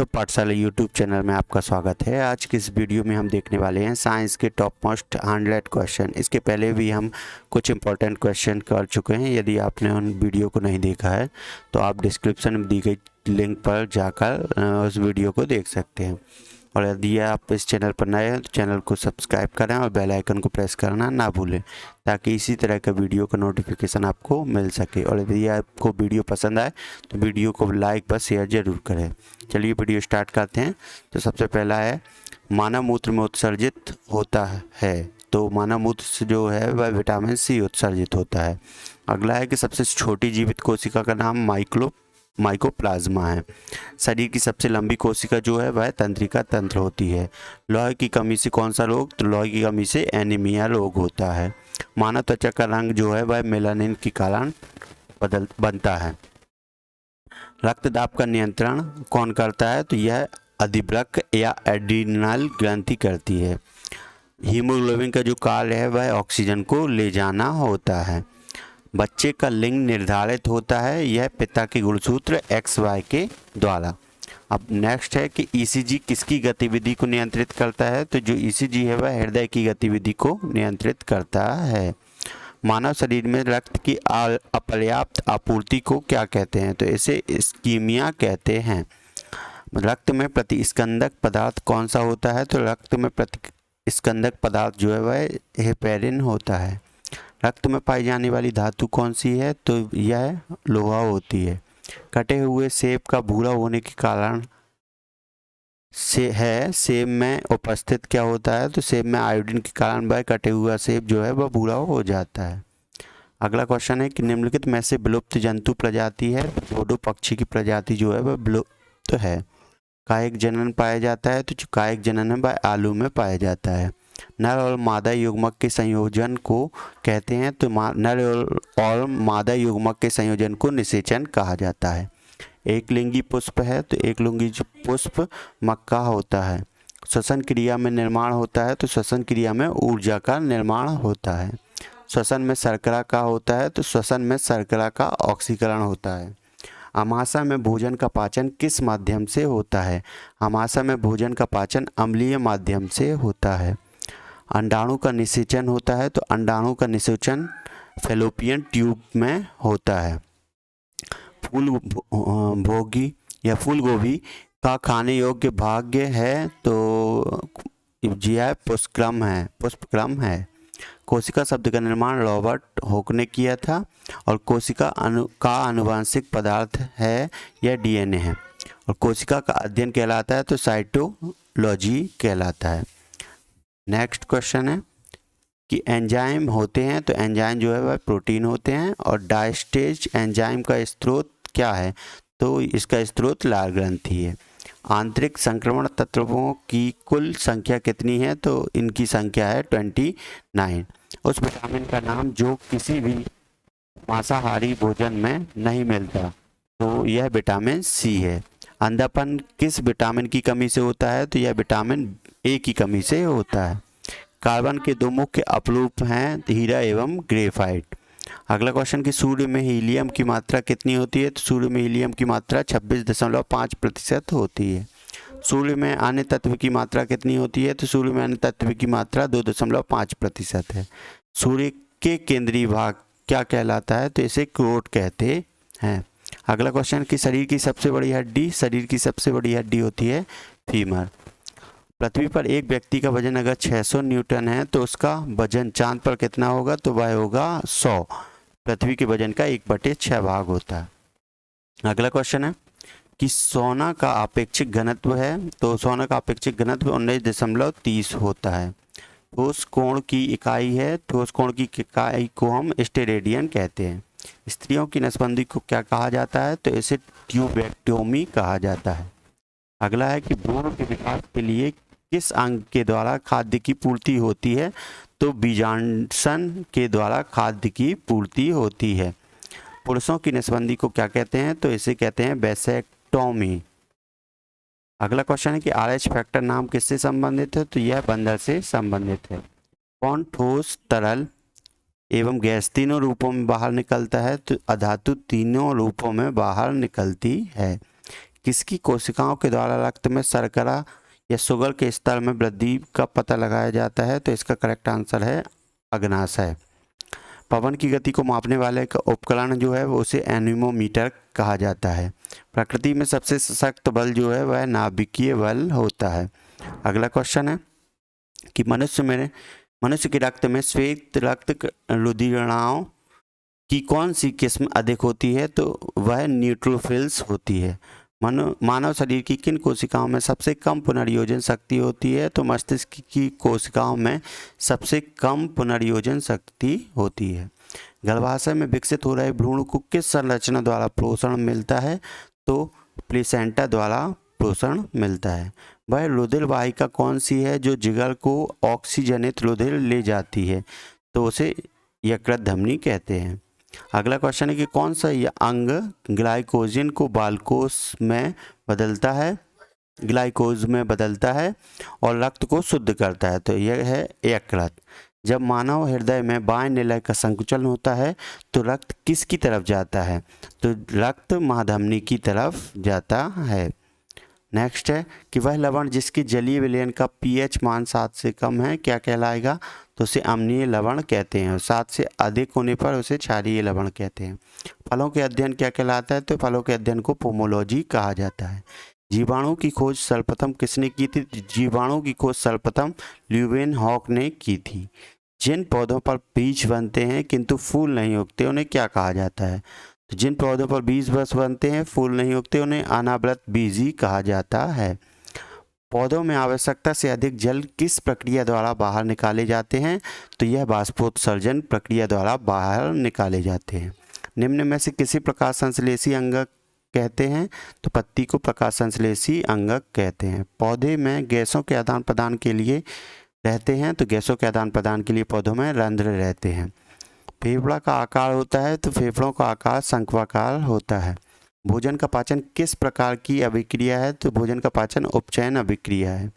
पाठशाला YouTube channel में आपका स्वागत है। आज की इस वीडियो में हम देखने वाले हैं साइंस के टॉप मोस्ट 100 क्वेश्चन। इसके पहले भी हम कुछ इंपॉर्टेंट क्वेश्चन कर चुके हैं। यदि आपने उन वीडियो को नहीं देखा है तो आप डिस्क्रिप्शन में दी गई लिंक पर जाकर उस वीडियो को देख सकते हैं। और यदि आप इस चैनल पर नए हैं तो चैनल को सब्सक्राइब करें और बेल आइकन को प्रेस करना ना भूलें, ताकि इसी तरह का वीडियो का नोटिफिकेशन आपको मिल सके। और यदि आपको वीडियो पसंद आए तो वीडियो को लाइक व शेयर ज़रूर करें। चलिए वीडियो स्टार्ट करते हैं। तो सबसे पहला है, मानव मूत्र में उत्सर्जित होता है। तो मानव मूत्र से जो है वह विटामिन सी उत्सर्जित होता है। अगला है कि सबसे छोटी जीवित कोशिका का नाम माइकोप्लाज्मा है। शरीर की सबसे लंबी कोशिका जो है वह तंत्रिका तंत्र होती है। लोहे की कमी से कौन सा रोग? तो लोहे की कमी से एनीमिया रोग होता है। मानव त्वचा का रंग जो है वह मेलानिन के कारण बनता है। रक्त दाब का नियंत्रण कौन करता है? तो यह अधिवृक्क या एड्रिनल ग्रंथि करती है। हीमोग्लोबिन का जो कार्य है वह ऑक्सीजन को ले जाना होता है। बच्चे का लिंग निर्धारित होता है यह पिता के गुणसूत्र XY के द्वारा। अब नेक्स्ट है कि ECG किसकी गतिविधि को नियंत्रित करता है? तो जो ECG है वह हृदय की गतिविधि को नियंत्रित करता है। मानव शरीर में रक्त की अपर्याप्त आपूर्ति को क्या कहते हैं? तो इसे इस्कीमिया कहते हैं। रक्त में प्रतिस्कंदक पदार्थ कौन सा होता है? तो रक्त में प्रतिस्कंदक पदार्थ जो है वह हेपेरिन होता है। रक्त में पाई जाने वाली धातु कौन सी है? तो यह लोहा होती है। कटे हुए सेब का भूरा होने के कारण सेब में उपस्थित क्या होता है? तो सेब में आयोडीन के कारण वह कटे हुआ सेब जो है वह भूरा हो जाता है। अगला क्वेश्चन है कि निम्नलिखित में से विलुप्त जंतु प्रजाति है। डोडो पक्षी की प्रजाति जो है वह विलुप्त है। कायिक जनन पाया जाता है। तो जो कायिक जनन है वह आलू में पाया जाता है। नर और मादा युग्मक के संयोजन को कहते हैं। तो नर और मादा युग्मक के संयोजन को निषेचन कहा जाता है। एक लिंगी पुष्प है। तो एक लिंगी पुष्प मक्का होता है। श्वसन क्रिया में निर्माण होता है। तो श्वसन क्रिया में ऊर्जा का निर्माण होता है। श्वसन में शर्करा का होता है। तो श्वसन में शर्करा का ऑक्सीकरण होता है। आमाशय में भोजन का पाचन किस माध्यम से होता है? आमाशय में भोजन का पाचन अम्लीय माध्यम से होता है। अंडाणु का निषेचन होता है। तो अंडाणु का निषेचन फैलोपियन ट्यूब में होता है। फूल गोभी का खाने योग्य भाग्य है। तो यह पुष्पक्रम है। कोशिका शब्द का निर्माण रॉबर्ट हॉक ने किया था। और कोशिका का आनुवंशिक पदार्थ है यह DNA है। और कोशिका का अध्ययन कहलाता है तो साइटोलॉजी कहलाता है। नेक्स्ट क्वेश्चन है कि एंजाइम होते हैं। तो एंजाइम जो है वह प्रोटीन होते हैं। और डायस्टेज एंजाइम का स्रोत क्या है? तो इसका स्रोत लाल ग्रंथि है। आंतरिक संक्रमण तत्वों की कुल संख्या कितनी है? तो इनकी संख्या है 29। उस विटामिन का नाम जो किसी भी मांसाहारी भोजन में नहीं मिलता, तो यह विटामिन C है। अंधापन किस विटामिन की कमी से होता है? तो यह विटामिन A की कमी से होता है। कार्बन के दो मुख्य अपरूप हैं, हीरा एवं ग्रेफाइट। अगला क्वेश्चन कि सूर्य में हीलियम की मात्रा कितनी होती है? तो सूर्य में हीलियम की मात्रा 26.5% होती है। सूर्य में अन्य तत्व की मात्रा कितनी होती है? तो सूर्य में अन्य तत्व की मात्रा 2.5% है। सूर्य के केंद्रीय भाग क्या कहलाता है? तो इसे क्रोट कहते हैं। अगला क्वेश्चन कि शरीर की सबसे बड़ी हड्डी होती है फीमर। पृथ्वी पर एक व्यक्ति का वजन अगर 600 न्यूटन है तो उसका वजन चांद पर कितना होगा? तो वह होगा 100। पृथ्वी के वजन का 1/6 भाग होता है। अगला क्वेश्चन है कि सोना का अपेक्षिक घनत्व है। तो सोना का अपेक्षिक घनत्व 19.30 होता है। ठोस कोण की इकाई है। ठोस कोण की इकाई को हम स्टेरेडियन कहते हैं। स्त्रियों की नसबंदी को क्या कहा जाता है? तो इसे ट्यूबेक्टोमी कहा जाता है। अगला है कि भ्रूण के विकास के लिए किस अंग के द्वारा खाद्य की पूर्ति होती है? तो बीजांडसन के द्वारा खाद्य की पूर्ति होती है। पुरुषों की नसबंदी को क्या कहते हैं? तो इसे कहते हैं वैसेक्टोमी। अगला क्वेश्चन है कि RH फैक्टर नाम किससे संबंधित है? तो यह बंदर से संबंधित है। कौन ठोस, तरल एवं गैस तीनों रूपों में बाहर निकलता है? तो अधातु तीनों रूपों में बाहर निकलती है। किसकी कोशिकाओं के द्वारा रक्त में शर्करा या शुगर के स्तर में वृद्धि का पता लगाया जाता है? तो इसका करेक्ट आंसर है अग्नाशय। पवन की गति को मापने वाले का उपकरण जो है वो उसे एनीमोमीटर कहा जाता है। प्रकृति में सबसे सशक्त बल जो है वह नाभिकीय बल होता है। अगला क्वेश्चन है कि मनुष्य के रक्त में श्वेत रक्त रुधिरणाओं की कौन सी किस्म अधिक होती है? तो वह न्यूट्रोफिल्स होती है। मानव शरीर की किन कोशिकाओं में सबसे कम पुनर्योजन शक्ति होती है? तो मस्तिष्क की कोशिकाओं में सबसे कम पुनर्योजन शक्ति होती है। गर्भाशय में विकसित हो रहे भ्रूण को किस संरचना द्वारा पोषण मिलता है? तो प्लेसेंटा द्वारा पोषण मिलता है। वह रुधिर वाहिका कौन सी है जो जिगर को ऑक्सीजनित रुधिर ले जाती है? तो उसे यकृत धमनी कहते हैं। अगला क्वेश्चन है कि कौन सा यह अंग ग्लाइकोजन को ग्लूकोज में बदलता है और रक्त को शुद्ध करता है? तो यह है यकृत। जब मानव हृदय में बाएं निलय का संकुचन होता है तो रक्त किसकी तरफ जाता है? तो रक्त महाधमनी की तरफ जाता है। नेक्स्ट है कि वह लवण जिसके जलीय विलयन का पीएच मान 7 से कम है क्या कहलाएगा? तो उसे अम्लीय लवण कहते हैं और 7 से अधिक होने पर उसे क्षारीय लवण कहते हैं। फलों के अध्ययन क्या कहलाता है? तो फलों के अध्ययन को पोमोलॉजी कहा जाता है। जीवाणु की खोज सर्वप्रथम किसने की थी? जीवाणु की खोज सर्वप्रथम ल्यूवेनहॉक ने की थी। जिन पौधों पर बीज बनते हैं किंतु फूल नहीं उगते उन्हें क्या कहा जाता है? तो जिन पौधों पर बीज बस बनते हैं फूल नहीं उगते उन्हें अनावृत बीजी कहा जाता है। पौधों में आवश्यकता से अधिक जल किस प्रक्रिया द्वारा बाहर निकाले जाते हैं? तो यह बाष्पोत्सर्जन प्रक्रिया द्वारा बाहर निकाले जाते हैं। निम्न में से किसी प्रकाश संश्लेषी अंगक कहते हैं? तो पत्ती को प्रकाश संश्लेषी अंगक कहते हैं। पौधे में गैसों के आदान प्रदान के लिए रहते हैं तो गैसों के आदान प्रदान के लिए पौधों में रंध्र रहते हैं। फेफड़ा का आकार होता है तो फेफड़ों का आकार शंक्वाकार होता है। भोजन का पाचन किस प्रकार की अभिक्रिया है? तो भोजन का पाचन उपचयन अभिक्रिया है।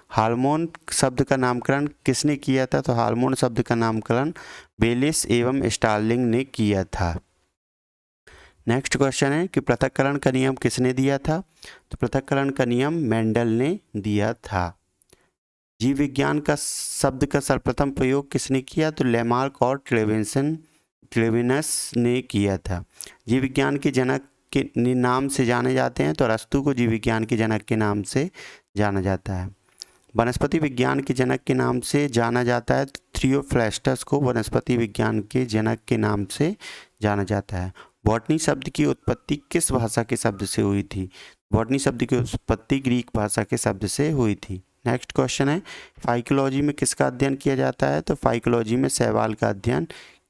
हार्मोन शब्द का नामकरण किसने किया था? तो हार्मोन शब्द का नामकरण बेलिस एवं स्टार्लिंग ने किया था। नेक्स्ट क्वेश्चन है कि पृथक्करण का नियम किसने दिया था? तो पृथक्करण का नियम मेंडल ने दिया था। जीव विज्ञान का शब्द का सर्वप्रथम प्रयोग किसने किया? तो लेमार्क और ट्लेविनस ने किया था। जीव विज्ञान के जनक के नाम से जाने जाते हैं तो अरस्तु को जीव विज्ञान के जनक के नाम से जाना जाता है। वनस्पति विज्ञान के जनक के नाम से जाना जाता है तो थियोफ्रास्टस को वनस्पति विज्ञान के जनक के नाम से जाना जाता है। बॉटनी शब्द की उत्पत्ति किस भाषा के शब्द से हुई थी? बॉटनी शब्द की उत्पत्ति ग्रीक भाषा के शब्द से हुई थी। नेक्स्ट क्वेश्चन है फाइकोलॉजी में किसका अध्ययन किया जाता है? तो फाइकोलॉजी में शैवाल का अध्ययन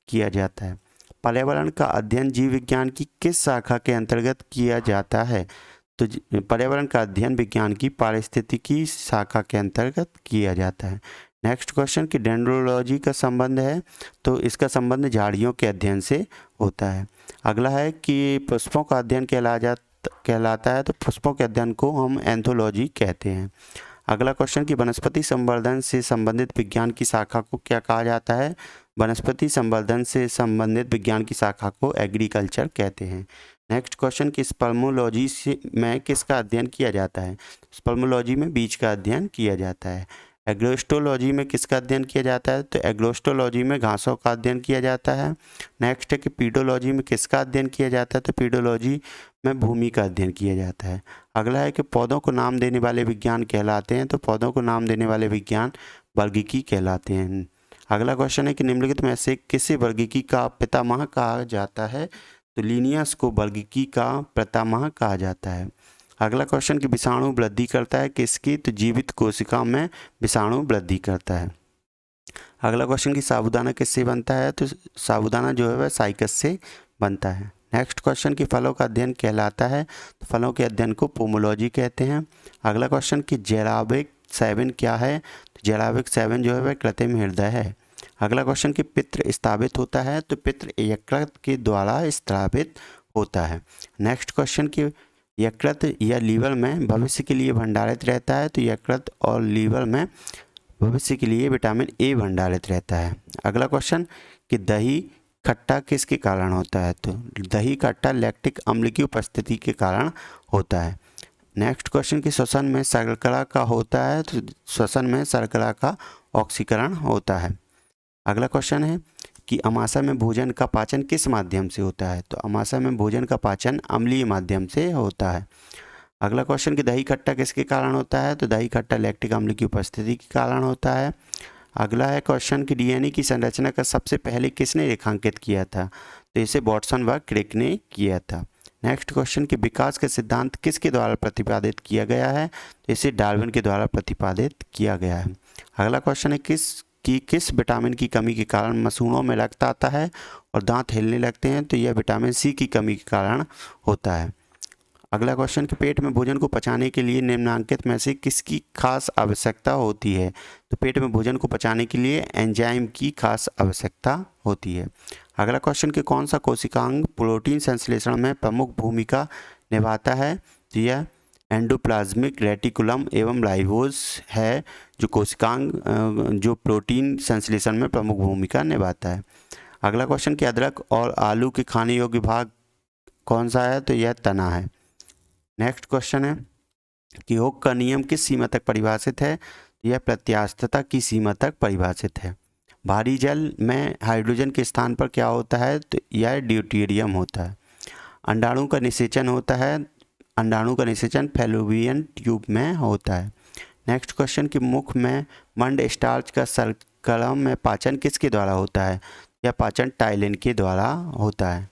किया जाता है। पर्यावरण का अध्ययन जीव विज्ञान की किस शाखा के अंतर्गत किया जाता है? तो पर्यावरण का अध्ययन विज्ञान की पारिस्थितिकी शाखा के अंतर्गत किया जाता है। नेक्स्ट क्वेश्चन कि डेंड्रोलॉजी का संबंध है तो इसका संबंध झाड़ियों के अध्ययन से होता है। अगला है कि पुष्पों का अध्ययन कहलाता है तो पुष्पों के अध्ययन को हम एंथोलॉजी कहते हैं। अगला क्वेश्चन कि वनस्पति संवर्धन से संबंधित विज्ञान की शाखा को क्या कहा जाता है? वनस्पति संवर्धन से संबंधित विज्ञान की शाखा को एग्रीकल्चर कहते हैं। नेक्स्ट क्वेश्चन कि स्पर्मोलॉजी में किसका अध्ययन किया जाता है? स्पर्मोलॉजी में बीज का अध्ययन किया जाता है। एग्रोस्टोलॉजी में किसका अध्ययन किया जाता है? तो एग्रोस्टोलॉजी में घासों का अध्ययन किया जाता है। नेक्स्ट है कि पीडोलॉजी में किसका अध्ययन किया जाता है? तो पीडोलॉजी में भूमि का अध्ययन किया जाता है। अगला है कि पौधों को नाम देने वाले विज्ञान कहलाते हैं तो पौधों को नाम देने वाले विज्ञान वर्गीकी कहलाते हैं। अगला क्वेश्चन है कि निम्नलिखित में से किसे वर्गीकी का पितामह कहा जाता है? तो लिनियस को वर्गीकी का पितामह कहा जाता है। अगला क्वेश्चन कि विषाणु वृद्धि करता है किसकी? तो जीवित कोशिका में विषाणु वृद्धि करता है। अगला क्वेश्चन कि साबूदाना किससे बनता है? तो साबूदाना जो है वह साइकस से बनता है। नेक्स्ट क्वेश्चन कि फलों का अध्ययन कहलाता है तो फलों के अध्ययन को पोमोलॉजी कहते हैं। अगला क्वेश्चन कि जैराविक 7 क्या है? तो जैराविक 7 जो है वह कृत्रिम हृदय है। अगला क्वेश्चन कि पित्र स्त्रावित होता है तो पित्र यकृत के द्वारा स्त्रावित होता है। नेक्स्ट क्वेश्चन कि यकृत या लीवर में भविष्य के लिए भंडारित रहता है तो यकृत और लीवर में भविष्य के लिए विटामिन ए भंडारित रहता है। अगला क्वेश्चन कि दही खट्टा किसके कारण होता है? तो दही खट्टा लैक्टिक अम्ल की उपस्थिति के कारण होता है। नेक्स्ट क्वेश्चन कि श्वसन में शर्करा का होता है, तो श्वसन में शर्करा का ऑक्सीकरण होता है। अगला क्वेश्चन है कि अमाशय में भोजन का पाचन किस माध्यम से होता है, तो अमाशय में भोजन का पाचन अम्लीय माध्यम से होता है। अगला क्वेश्चन कि दही खट्टा किसके कारण होता है, तो दही खट्टा लैक्टिक अम्ल की उपस्थिति के कारण होता है। अगला है क्वेश्चन कि डीएनए की संरचना का सबसे पहले किसने रेखांकित किया था, तो इसे वाटसन व क्रिक ने किया था। नेक्स्ट क्वेश्चन कि विकास का सिद्धांत किसके द्वारा प्रतिपादित किया गया है, तो इसे डार्विन के द्वारा प्रतिपादित किया गया है। अगला क्वेश्चन है किस विटामिन की कमी के कारण मसूड़ों में रक्त आता है और दांत हिलने लगते हैं, तो यह विटामिन सी की कमी के कारण होता है। अगला क्वेश्चन कि पेट में भोजन को पचाने के लिए निम्नलिखित में से किसकी खास आवश्यकता होती है, तो पेट में भोजन को पचाने के लिए एंजाइम की खास आवश्यकता होती है। अगला क्वेश्चन कि कौन सा कोशिकांग प्रोटीन संश्लेषण में प्रमुख भूमिका निभाता है, तो यह एंडोप्लाज्मिक रेटिकुलम एवं लाइवोज है जो कोशिकांग जो प्रोटीन संश्लेषण में प्रमुख भूमिका निभाता है। अगला क्वेश्चन कि अदरक और आलू के खाने योग्य भाग कौन सा है, तो यह तना है। नेक्स्ट क्वेश्चन है कि होक का नियम किस सीमा तक परिभाषित है, यह प्रत्यास्थता की सीमा तक परिभाषित है। भारी जल में हाइड्रोजन के स्थान पर क्या होता है, तो यह ड्यूटेरियम होता है। अंडाणु का निषेचन होता है, अंडाणु का निषेचन फैलोपियन ट्यूब में होता है। नेक्स्ट क्वेश्चन कि मुख में मंड स्टार्च का सर्कलम में पाचन किसके द्वारा होता है, यह पाचन टाइलिन के द्वारा होता है।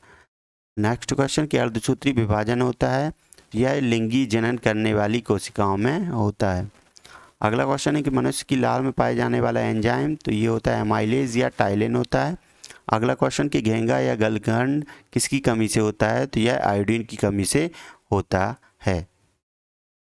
नेक्स्ट क्वेश्चन कि अर्धसूत्री विभाजन होता है, यह लिंगी जनन करने वाली कोशिकाओं में होता है। अगला क्वेश्चन है कि मनुष्य की लार में पाए जाने वाला एंजाइम, तो ये होता है एमाइलेज या टाइलिन होता है। अगला क्वेश्चन कि घेंगा या गलगंड किसकी कमी से होता है, तो यह आयोडीन की कमी से होता है।